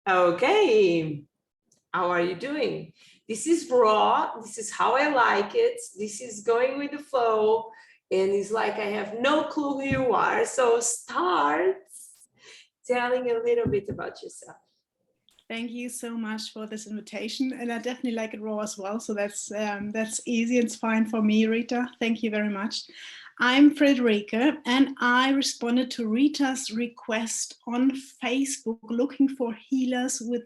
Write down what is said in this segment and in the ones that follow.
Okay, how are you doing? This is raw. This is how I like it. This is going with the flow. And it's like I have no clue who you are. So start telling a little bit about yourself. Thank you so much for this invitation, and I definitely like it raw as well. So that's easy. It's fine for me, Rita. Thank you very much. I'm Frederike, and I responded to Rita's request on Facebook, looking for healers with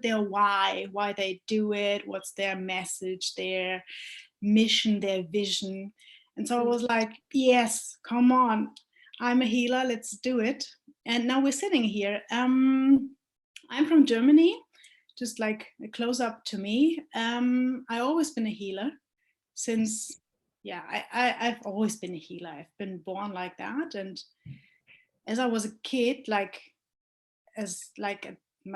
their why they do it, what's their message, their mission, their vision. And so I was like, yes, come on, I'm a healer. Let's do it. And now we're sitting here. I'm from Germany, just like a close up to me. I've always been a healer since, I've always been a healer. I've been born like that. And as I was a kid, my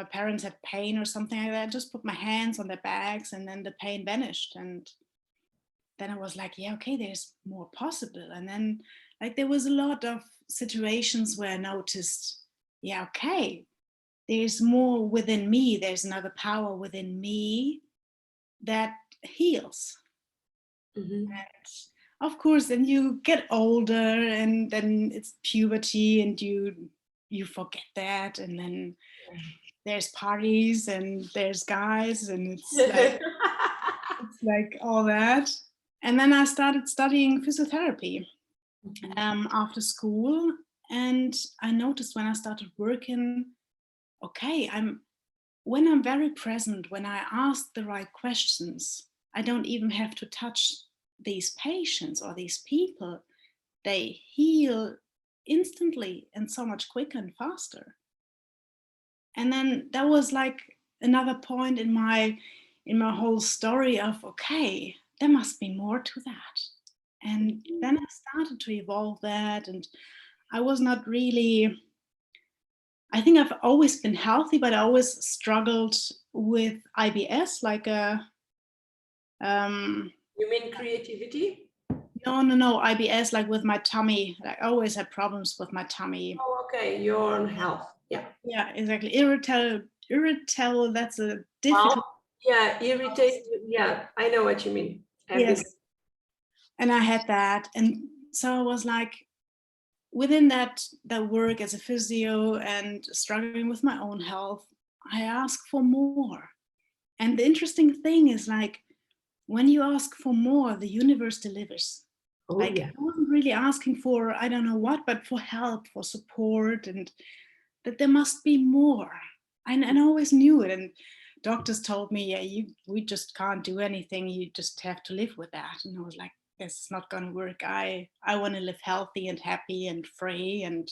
parents had pain or something like that, I just put my hands on their backs and then the pain vanished. And then I was like, yeah, okay, there's more possible. And then there was a lot of situations where I noticed, yeah, okay, there's more within me. There's another power within me that heals. Mm-hmm. And of course, then you get older and then it's puberty and you forget that. And then there's parties and there's guys and it's like, it's like all that. And then I started studying physiotherapy after school. And I noticed when I started working, okay, when I'm very present, when I ask the right questions, I don't even have to touch these patients or these people. They heal instantly and so much quicker and faster. And then that was like another point in my whole story of, okay, there must be more to that. And then I started to evolve that, and I was not really, I think I've always been healthy, but I always struggled with IBS, You mean creativity? No, IBS, like with my tummy. I always had problems with my tummy. Oh, okay, your health. Yeah. Yeah, exactly. Irritable, that's a difficult. Yeah, irritated. Yeah, I know what you mean. Yes. And I had that. And so I was like, within that work as a physio and struggling with my own health, I ask for more. And the interesting thing is, like, when you ask for more, the universe delivers. Oh, yeah. I wasn't really asking for, I don't know what, but for help, for support, and that there must be more. And I always knew it. And doctors told me, yeah, we just can't do anything. You just have to live with that. And I was like, this is not going to work. I want to live healthy and happy and free, and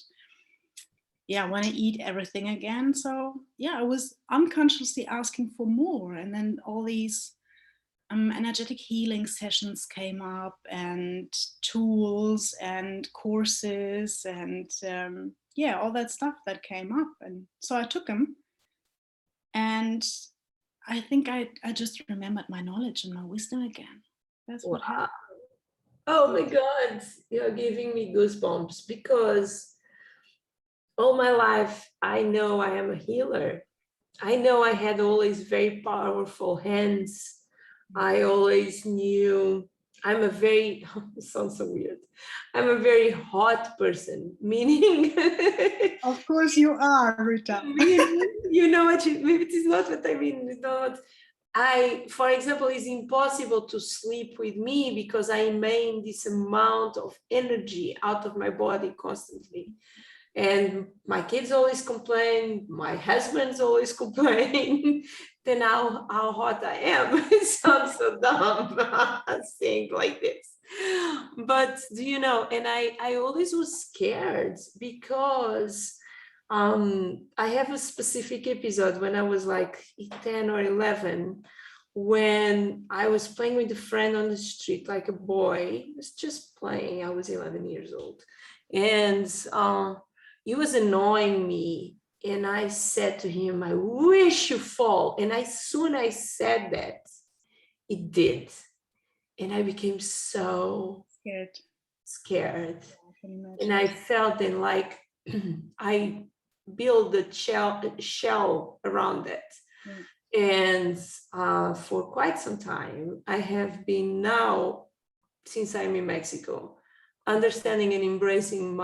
I want to eat everything again. So I was unconsciously asking for more. And then all these energetic healing sessions came up, and tools and courses and all that stuff that came up. And so I took them, and I think I just remembered my knowledge and my wisdom again. That's what happened. Oh my God, you're giving me goosebumps, because all my life I know I am a healer. I know I had always very powerful hands. I always knew I'm a very, it sounds so weird, I'm a very hot person, meaning... Of course you are, Rita. You know what, maybe it is not what I mean. It's not. For example, it's impossible to sleep with me because I emit this amount of energy out of my body constantly. And my kids always complain, my husband's always complain, then how hot I am. It sounds so dumb saying like this. But do you know, and I always was scared because I have a specific episode when I was like 10 or 11, when I was playing with a friend on the street, like a boy. I was just playing. I was 11 years old. And he was annoying me. And I said to him, I wish you fall. And as soon as I said that, it did. And I became so scared. And I felt then like build a shell around it. And for quite some time, I have been now, since I'm in Mexico, understanding and embracing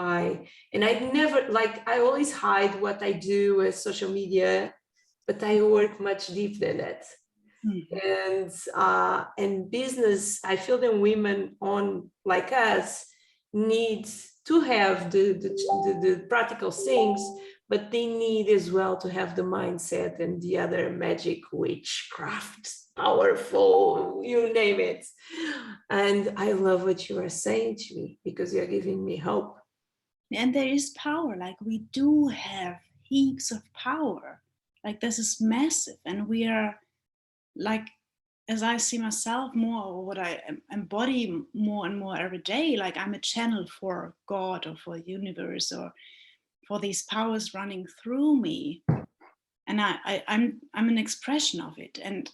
and I never, like, I always hide what I do with social media, but I work much deeper than that. And business, I feel that women like us need to have the practical things, but they need as well to have the mindset and the other magic, witchcraft, powerful, you name it. And I love what you are saying to me, because you're giving me hope. And there is power, like we do have heaps of power. Like this is massive, and we are, like, as I see myself more, or what I embody more and more every day, like I'm a channel for God or for the universe or for these powers running through me. And I'm an expression of it. And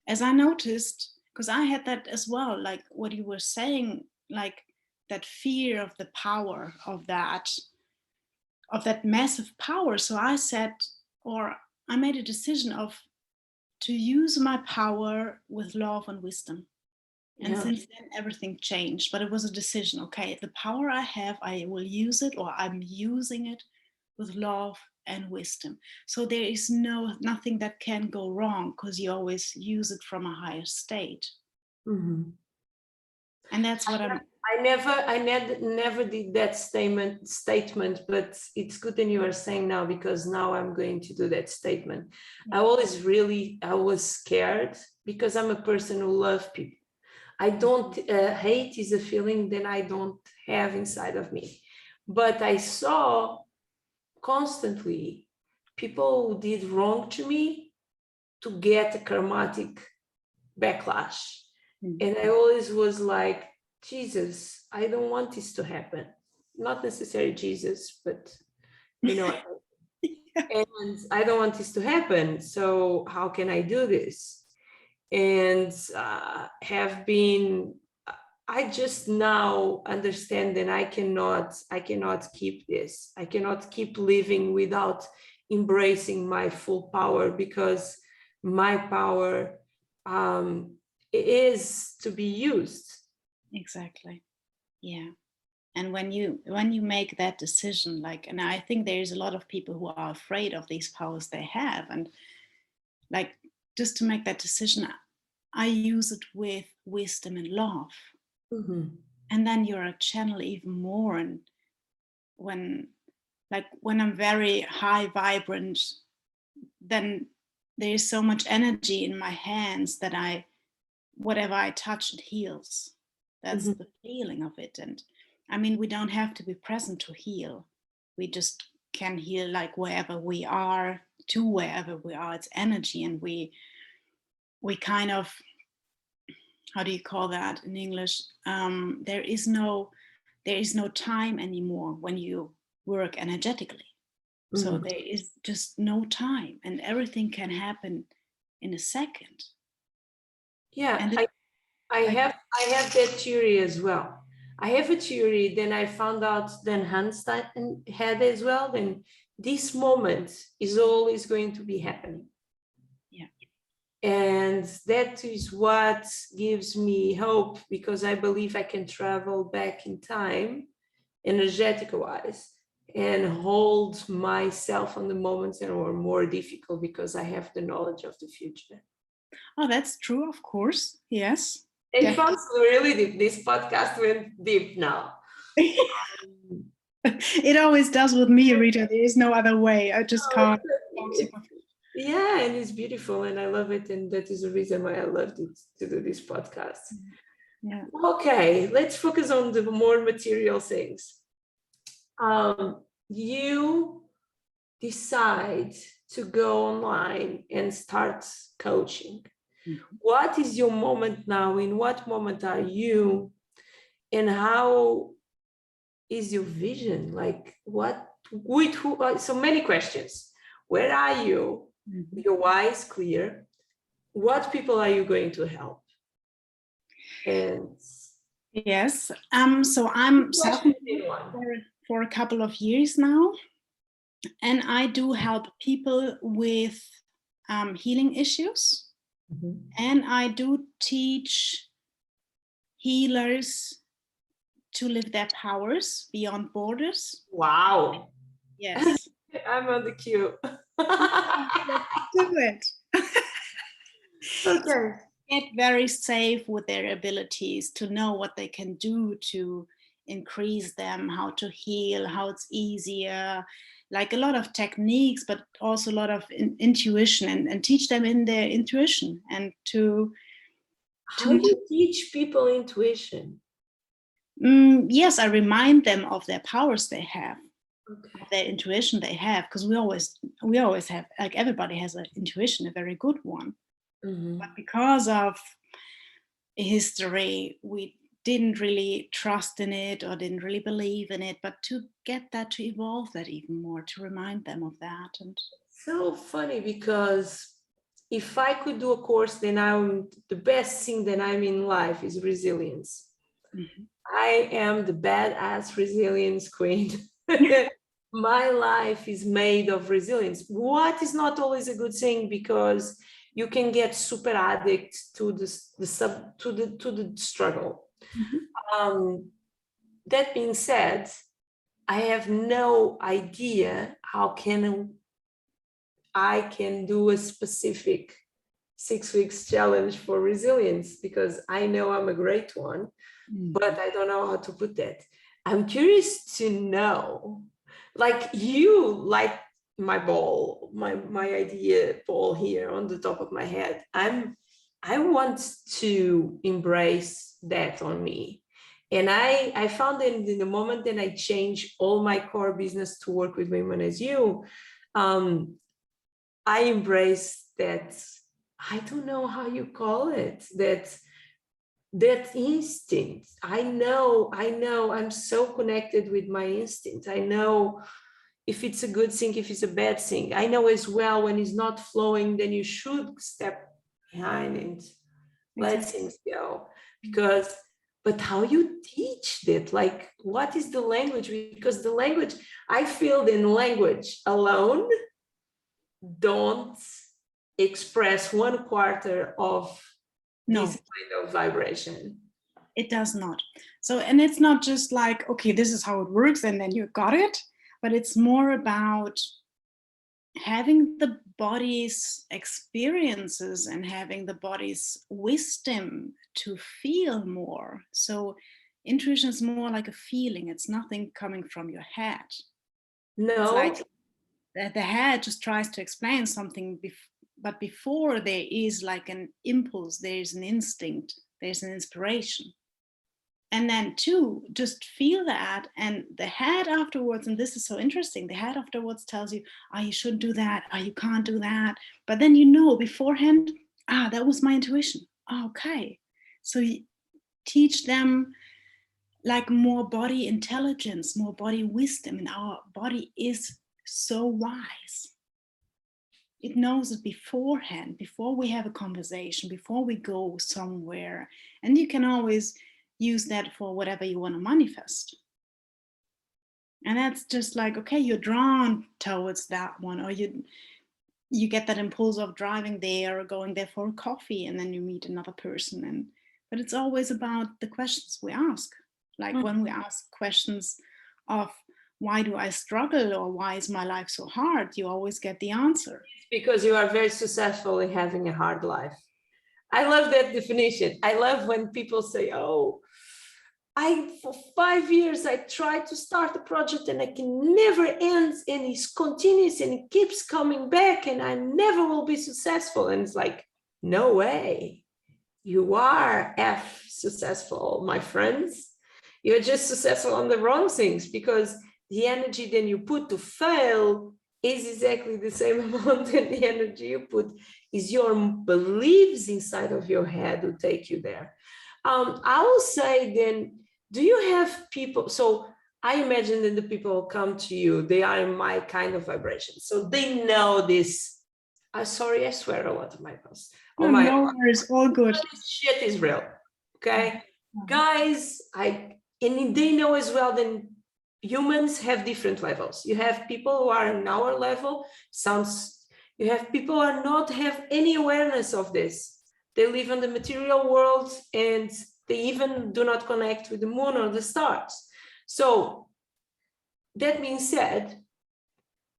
as I noticed, because I had that as well, like what you were saying, like that fear of the power of that massive power. So I said, or I made a decision to use my power with love and wisdom. And since then, everything changed. But it was a decision. Okay, the power I have, I will use it, or I'm using it with love and wisdom. So there is nothing that can go wrong, because you always use it from a higher state. And that's what I never did that statement, but it's good that you are saying now, because now I'm going to do that statement. I was scared, because I'm a person who loves people. I don't, hate is a feeling that I don't have inside of me. But I saw constantly people who did wrong to me to get a karmatic backlash. And I always was like, Jesus, I don't want this to happen. Not necessarily Jesus, but you know, and I don't want this to happen. So how can I do this? And I just now understand that I cannot keep this. I cannot keep living without embracing my full power, because my power is to be used. Exactly. Yeah. And when you make that decision, like, and I think there's a lot of people who are afraid of these powers they have, and like, just to make that decision, I use it with wisdom and love. And then you're a channel even more. And when I'm very high vibrant, then there is so much energy in my hands that whatever I touch, it heals. That's the feeling of it. And I mean, we don't have to be present to heal. We just can heal, like wherever we are, to wherever we are. It's energy. And we kind of, how do you call that in English? There is no time anymore when you work energetically. So there is just no time, and everything can happen in a second. Yeah, and I have that theory as well. I have a theory, then I found out, then Hanstein had as well, then this moment is always going to be happening. Yeah. And that is what gives me hope, because I believe I can travel back in time, energetic wise, and hold myself on the moments that were more difficult, because I have the knowledge of the future. Oh, that's true, of course. Yes. It sounds really deep. This podcast went deep now. It always does with me, Rita. There is no other way. I just can't. Yeah, and it's beautiful, and I love it, and that is the reason why I loved it, to do this podcast. Yeah. Okay, let's focus on the more material things. You decide to go online and start coaching. What is your moment now? In what moment are you? And how is your vision? Like, with who? So many questions. Where are you? Your why is clear. What people are you going to help? And yes, so I'm self-employed for a couple of years now, And I do help people with healing issues. And I do teach healers to live their powers beyond borders. Wow. Yes. I'm on the queue. Do it. Okay. Get very safe with their abilities, to know what they can do to increase them, how to heal, how it's easier, like a lot of techniques, but also a lot of intuition, and teach them in their intuition, and How do you teach people intuition? Yes, I remind them of their powers they have, Okay. of their intuition they have, because we always have, like everybody has an intuition, a very good one. But because of history, we didn't really trust in it or didn't really believe in it, but to get that, to evolve that even more, to remind them of that. And so funny, because if I could do a course, then the best thing that I'm in life is resilience. I am the badass resilience queen. My life is made of resilience. What is not always a good thing, because you can get super addict to the struggle. That being said, I have no idea how I can do a specific 6 weeks challenge for resilience, because I know I'm a great one, but I don't know how to put that. I'm curious to know, like you, like my ball, my idea ball here on the top of my head. I want to embrace that on me. And I found that in the moment that I change all my core business to work with women as you, I embrace that. I don't know how you call it, that instinct. I know I'm so connected with my instinct. I know if it's a good thing, if it's a bad thing. I know as well when it's not flowing, then you should step behind and let things go. Because, but how you teach that? Like, what is the language? Because the language, I feel that language alone don't express 1/4 of this kind of vibration. It does not. So, and it's not just like, okay, this is how it works and then you got it, but it's more about having the body's experiences and having the body's wisdom to feel more. So intuition is more like a feeling. It's nothing coming from your head. No. It's like the head just tries to explain something, but before there is like an impulse, there's an instinct, there's an inspiration. And then two, just feel that, and the head afterwards, and this is so interesting, the head afterwards tells you, oh, you shouldn't do that, oh, you can't do that. But then you know beforehand, that was my intuition. Okay. So you teach them like more body intelligence, more body wisdom, and our body is so wise. It knows it beforehand, before we have a conversation, before we go somewhere. And you can always use that for whatever you want to manifest. And that's just like, okay, you're drawn towards that one, or you get that impulse of driving there or going there for a coffee, and then you meet another person. But it's always about the questions we ask. Like when we ask questions of, why do I struggle, or why is my life so hard, you always get the answer. It's because you are very successful in having a hard life. I love that definition. I love when people say, oh, for 5 years, I tried to start a project and I can never end, and it's continuous and it keeps coming back and I never will be successful. And it's like, no way. You are successful, my friends. You're just successful on the wrong things, because the energy then you put to fail is exactly the same amount that the energy you put is your beliefs inside of your head who take you there. I will say then, do you have people? So I imagine that the people who come to you, they are in my kind of vibration. So they know this. Sorry, I swear a lot of my posts. No worries, all good. This shit is real. Okay. Guys, and they know as well, then humans have different levels. You have people who are in our level, you have people who are not have any awareness of this. They live in the material world and they even do not connect with the moon or the stars. So that being said,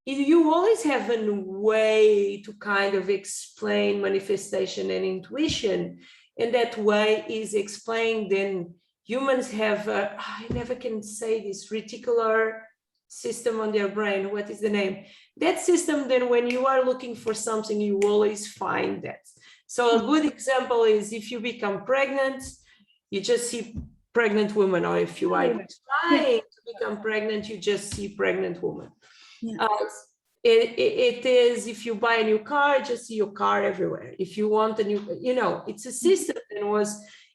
you always have a way to kind of explain manifestation and intuition, and that way is explained. Then humans have I never can say this, reticular system on their brain. What is the name? That system, then when you are looking for something, you always find that. So a good example is if you become pregnant, you just see pregnant woman, or if you are trying to become pregnant, you just see pregnant woman. Yeah. It is, if you buy a new car, just see your car everywhere. If you want a new, it's a system that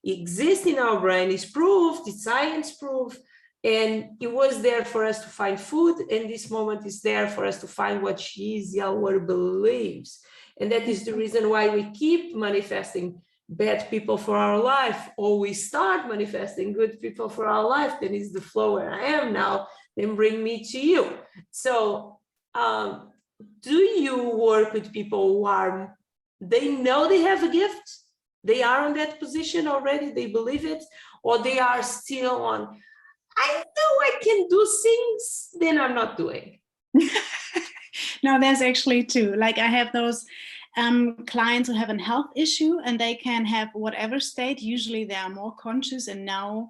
exists in our brain, is proved, it's science proof, and it was there for us to find food, and this moment is there for us to find what is our beliefs. And that is the reason why we keep manifesting bad people for our life, or we start manifesting good people for our life. Then is the flow where I am now, then bring me to you. So do you work with people who they know they have a gift, they are in that position already, they believe it, or they are still on, I know I can do things, then I'm not doing? No, there's actually two. Like I have those clients who have a health issue, and they can have whatever state. Usually they are more conscious and know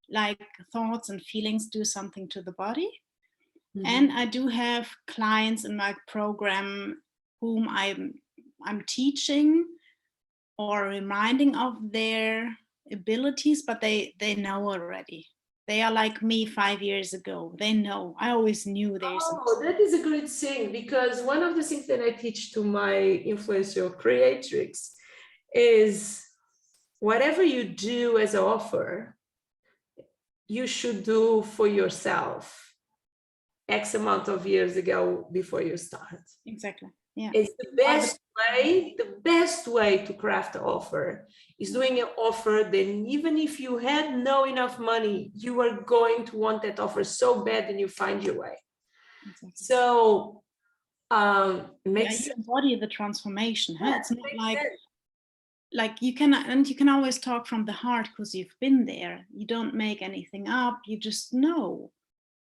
like thoughts and feelings do something to the body. Mm-hmm. And I do have clients in my program whom I'm teaching or reminding of their abilities, but they know already. They are like me 5 years ago. They know. I always knew there's. Oh, that is a great thing, because one of the things that I teach to my influencer Creatrix is whatever you do as an offer, you should do for yourself X amount of years ago before you start. Exactly. Yeah. It's the best way to craft an offer is doing an offer that even if you had no enough money, you are going to want that offer so bad and you find your way. Exactly. So you embody the transformation. Huh? It's not like you can always talk from the heart because you've been there. You don't make anything up, you just know.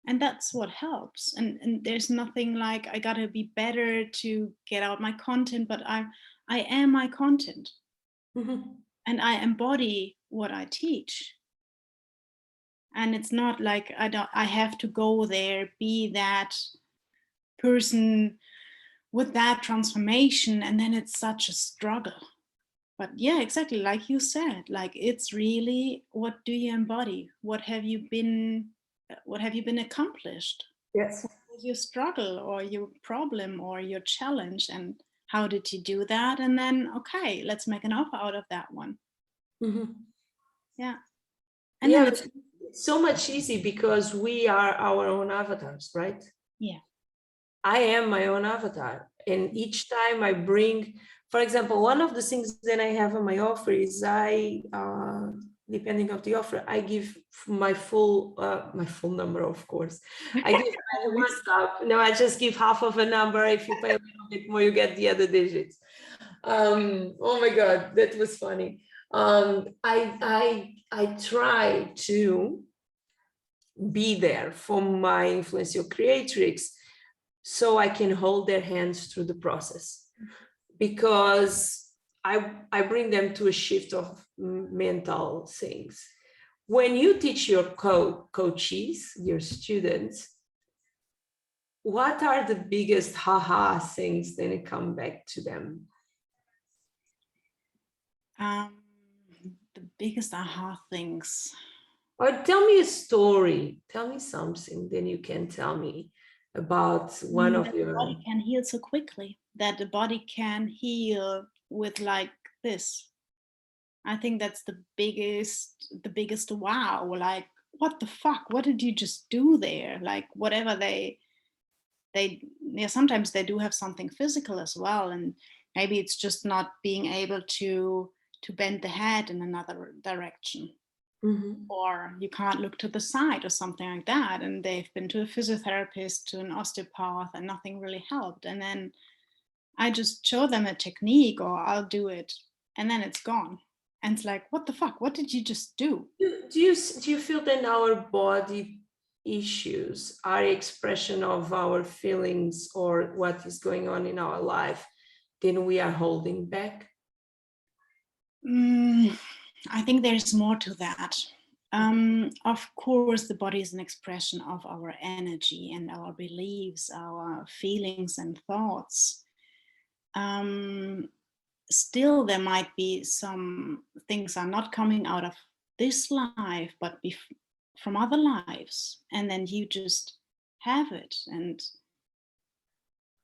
And that's what helps. And there's nothing like I gotta be better to get out my content, but I am my content. Mm-hmm. And I embody what I teach. And it's not like I have to go there, be that person with that transformation, and then it's such a struggle. But yeah, exactly like you said, like it's really, what do you embody? What have you been accomplished? Yes. What was your struggle or your problem or your challenge, and how did you do that? And then, okay, let's make an offer out of that one. Mm-hmm. Yeah. And yeah, then it's so much easy because we are our own avatars, right? Yeah. I am my own avatar. And each time I bring, for example, one of the things that I have on my offer is depending on the offer, I give my full number, of course. I give my WhatsApp. No, I just give half of a number. If you pay a little bit more, you get the other digits. Oh my God, that was funny. I try to be there for my influencer Creatrix so I can hold their hands through the process, because I bring them to a shift of mental things. When you teach your coaches, your students, what are the biggest haha things that come back to them? The biggest aha things. Or tell me a story. Tell me something, then you can tell me about one of your. The body can heal so quickly, that the body can heal with like this. I think that's the biggest wow. Like, what the fuck? What did you just do there? Like, whatever they sometimes they do have something physical as well, and maybe it's just not being able to bend the head in another direction. or you can't look to the side or something like that. And they've been to a physiotherapist, to an osteopath, and nothing really helped. And then I just show them a technique, or I'll do it, and then it's gone. And it's like, what the fuck? What did you just do? Do you feel that our body issues are expression of our feelings or what is going on in our life, then we are holding back? I think there's more to that. Of course, the body is an expression of our energy and our beliefs, our feelings and thoughts. Still, there might be some things are not coming out of this life, but from other lives, and then you just have it. And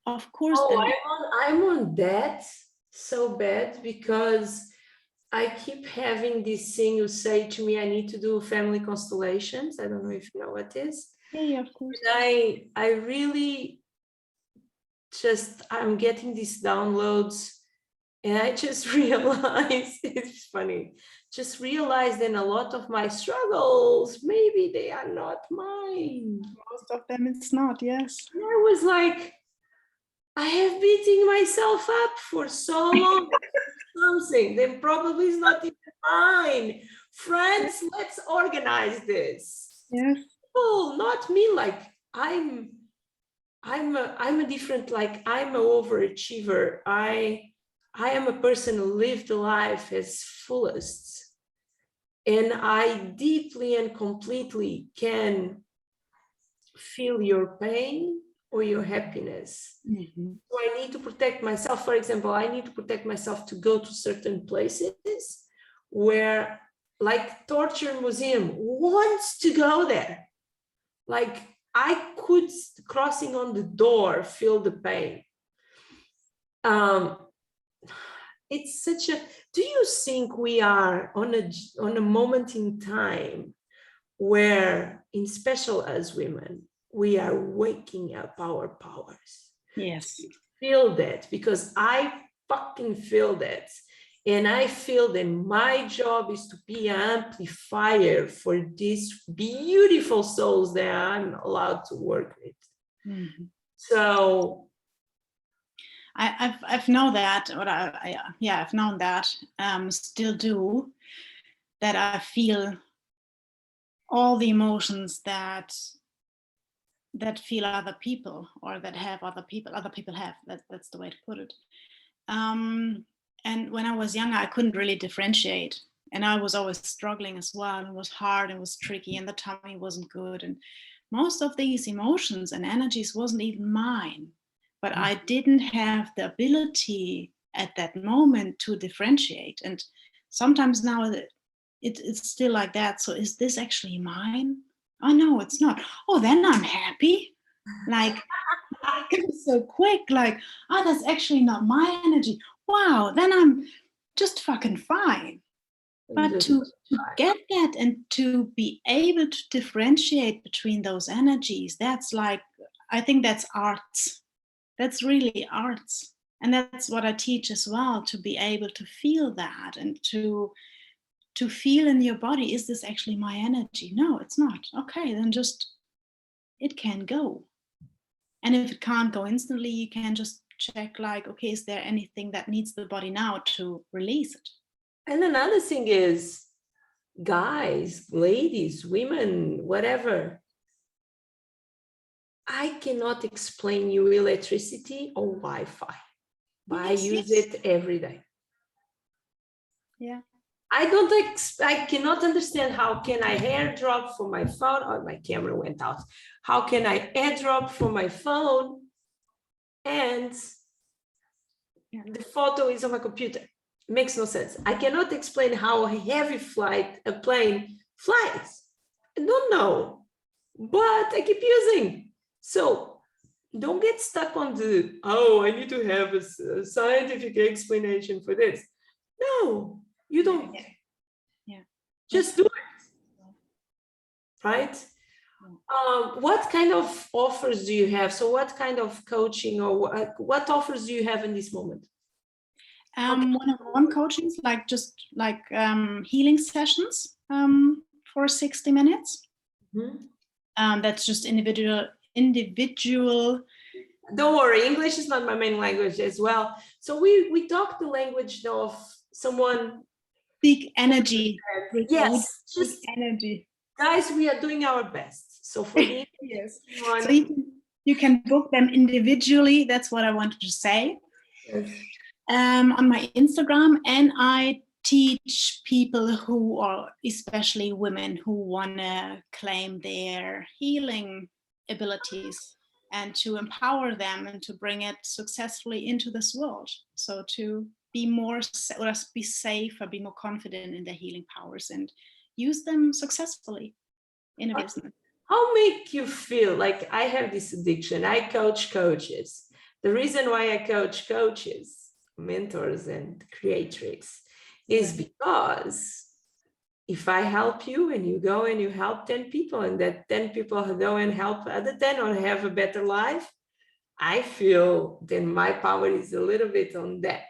of course, I'm on that so bad, because I keep having this thing you say to me, I need to do family constellations. I don't know if you know what it is. Yeah, of course. And I really I'm getting these downloads, and I just realized, it's funny, just realized that a lot of my struggles, maybe they are not mine. Most of them it's not, yes. And I was like, I have beating myself up for so long. Something that probably is not even mine. Friends, let's organize this. Yes. Oh, not me. Like I'm a different, like I'm an overachiever. I am a person who lived life as fullest. And I deeply and completely can feel your pain or your happiness. So I need to protect myself. For example, I need to protect myself to go to certain places where, like Torture Museum wants to go there. Like I could, crossing on the door, feel the pain. It's such a, do you think we are on a moment in time where, in special as women, we are waking up our powers? Yes. Feel that, because I fucking feel that. And I feel that my job is to be an amplifier for these beautiful souls that I'm allowed to work with. So I've known that, or I've known that, still do, that I feel all the emotions that feel other people, or that have other people have, that's the way to put it. And when I was younger, I couldn't really differentiate, and I was always struggling as well, and it was hard, and it was tricky, and the tummy wasn't good, and most of these emotions and energies wasn't even mine, but I didn't have the ability at that moment to differentiate. And sometimes now it's still like that. So is this actually mine? Oh no, it's not. Oh, then I'm happy. Like it was so quick, like, oh, that's actually not my energy. Wow, then I'm just fucking fine. But to get that and to be able to differentiate between those energies, that's like, I think that's arts. That's really arts. And that's what I teach as well, to be able to feel that, and to feel in your body, is this actually my energy? No, it's not. Okay, then just, it can go. And if it can't go instantly, you can just check, like, okay, is there anything that needs the body now to release it? And another thing is, guys, ladies, women, whatever, I cannot explain you electricity or Wi-Fi, but I use it every day. Yeah. I cannot understand how can I airdrop from my phone, or my camera went out. How can I airdrop from my phone and the photo is on my computer? It makes no sense. I cannot explain how a heavy a plane flies. I don't know, but I keep using. So don't get stuck on the, oh, I need to have a scientific explanation for this. No, you don't. Yeah. Just do it. Right? What kind of offers do you have? So what kind of coaching, or what offers do you have in this moment? One-on-one coachings, like just like healing sessions. for 60 minutes. Mhm. That's just individual. Don't worry, English is not my main language as well. So we talk the language of someone. Big energy. Yes, just energy. guys, we are doing our best. So for the yes. one, So you can book them individually. That's what I wanted to say. yes. On my Instagram, and I teach people who are, especially women, who want to claim their healing abilities and to empower them and to bring it successfully into this world. So to be more, or be safe, or be more confident in their healing powers and use them successfully in a business. How make you feel? Like, I have this addiction. I coach coaches. The reason why I coach coaches, mentors, and creatrix is because if I help you and you go and you help 10 people, and that 10 people go and help other 10 or have a better life, I feel then my power is a little bit on that.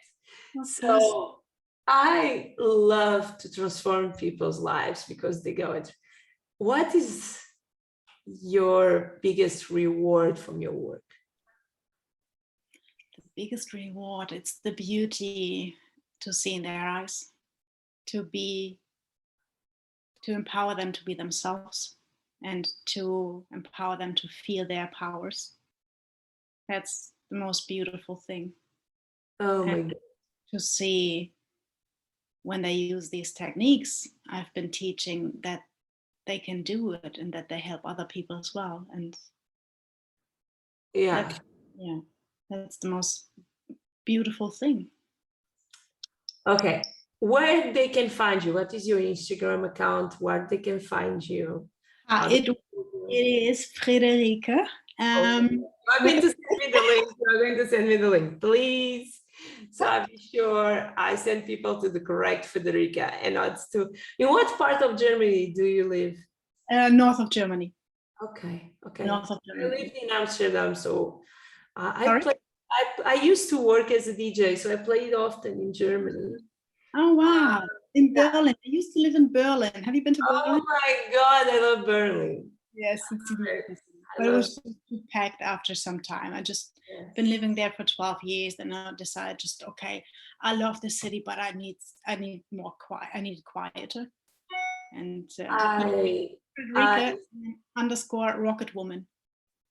So I love to transform people's lives because they go, what is your biggest reward from your work? The biggest reward, it's the beauty to see in their eyes, to empower them to be themselves and to empower them to feel their powers. That's the most beautiful thing. Oh my God. To see when they use these techniques I've been teaching, that they can do it and that they help other people as well. And that's the most beautiful thing. Okay, where they can find you? What is your Instagram account? Where they can find you? It is Frederike. I'm going to send me the link. You're going to send me the link, please. So I'll be sure I send people to the correct Frederike and not to. In what part of Germany do you live? North of Germany. Okay. North of Germany. I lived in Amsterdam, so I used to work as a DJ, so I played often in Germany. Oh wow! In Berlin. I used to live in Berlin. Have you been to Berlin? Oh my God, I love Berlin. Yes, it's beautiful. But it was too packed after some time. I just been living there for 12 years, and I decided okay, I love the city, but I need more quiet. I need quieter. And Frederike _ Rocket Woman.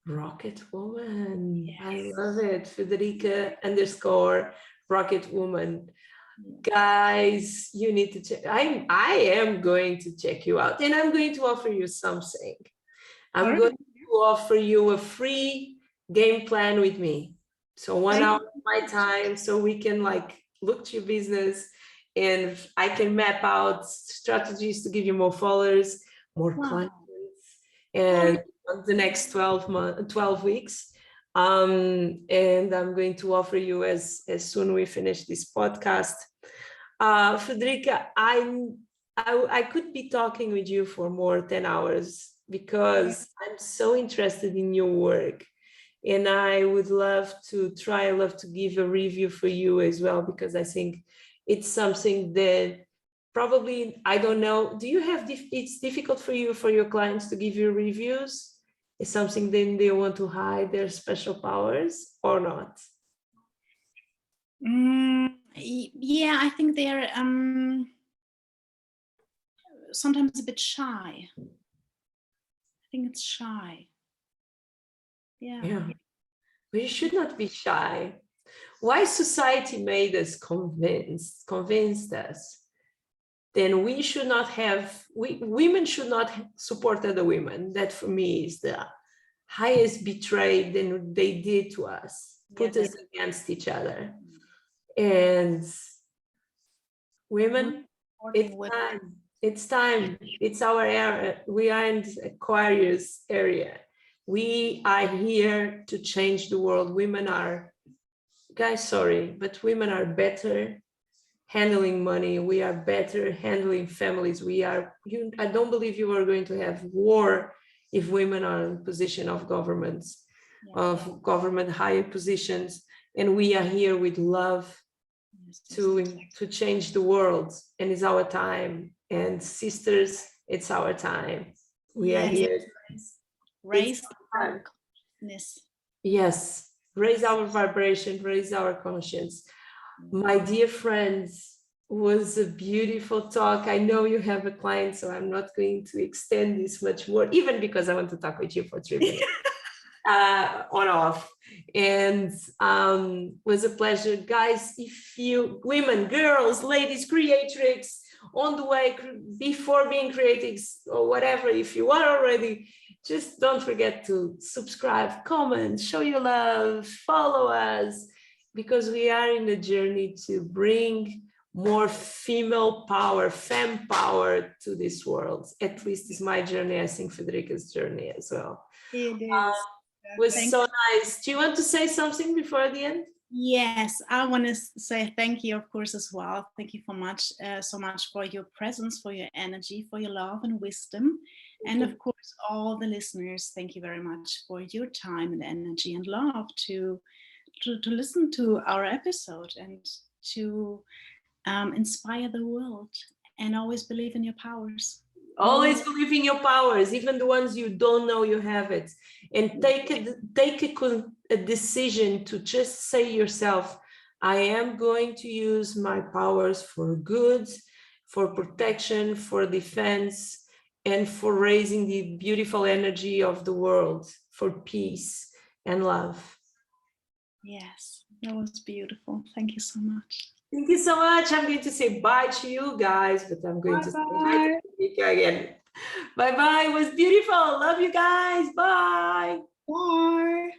Rocket Woman. Yes. I love it. Frederike _ Rocket Woman. Guys, you need to check. I am going to check you out, and I'm going to offer you something. I'm going to offer you a free game plan with me. So 1 hour of my time, so we can look to your business, and I can map out strategies to give you more followers, more clients, and the next 12 weeks. And I'm going to offer you as soon we finish this podcast. Frederike, I could be talking with you for more 10 hours because I'm so interested in your work, and I would love to give a review for you as well, because I think it's something that probably, I don't know, do you have, it's difficult for your clients to give you reviews? Is something then they want to hide their special powers or not? Yeah, I think they're sometimes a bit shy. I think it's shy. Yeah. We should not be shy. Why society made us convinced us, then we should not have, women should not support other women. That for me is the highest betrayal than they did to us, put us against each other. And women, it's time. It's our era. We are in the Aquarius area. We are here to change the world. Women are, guys, sorry, but women are better handling money. We are better handling families. I don't believe you are going to have war if women are in position of governments, of government higher positions. And we are here with love to change the world, and it's our time. And sisters, it's our time. We are Yes, here. raise It's our time. consciousness. Yes, raise our vibration, raise our conscience. My dear friends, was a beautiful talk. I know you have a client, so I'm not going to extend this much more, even because I want to talk with you for 3 minutes. On off, and was a pleasure, guys. If you women, girls, ladies, creatrix on the way, before being creatrix or whatever, if you are already, just don't forget to subscribe, comment, show your love, follow us, because we are in the journey to bring more female power, femme power to this world. At least it's my journey. I think Frederike's journey as well. It is. Was so nice. Do you want to say something before the end? Yes, I want to say thank you, of course, as well. Thank you so much for your presence, for your energy, for your love and wisdom. And of course, all the listeners, thank you very much for your time and energy and love to listen to our episode and to inspire the world, and always believe in your powers. Always believe in your powers, even the ones you don't know you have it. And take a decision to just say yourself, I am going to use my powers for good, for protection, for defense, and for raising the beautiful energy of the world, for peace and love. Yes, that was beautiful. Thank you so much. Thank you so much. I'm going to say bye to you guys, but I'm going to say hi to Frederike again. Bye-bye. It was beautiful. Love you guys. Bye. Bye.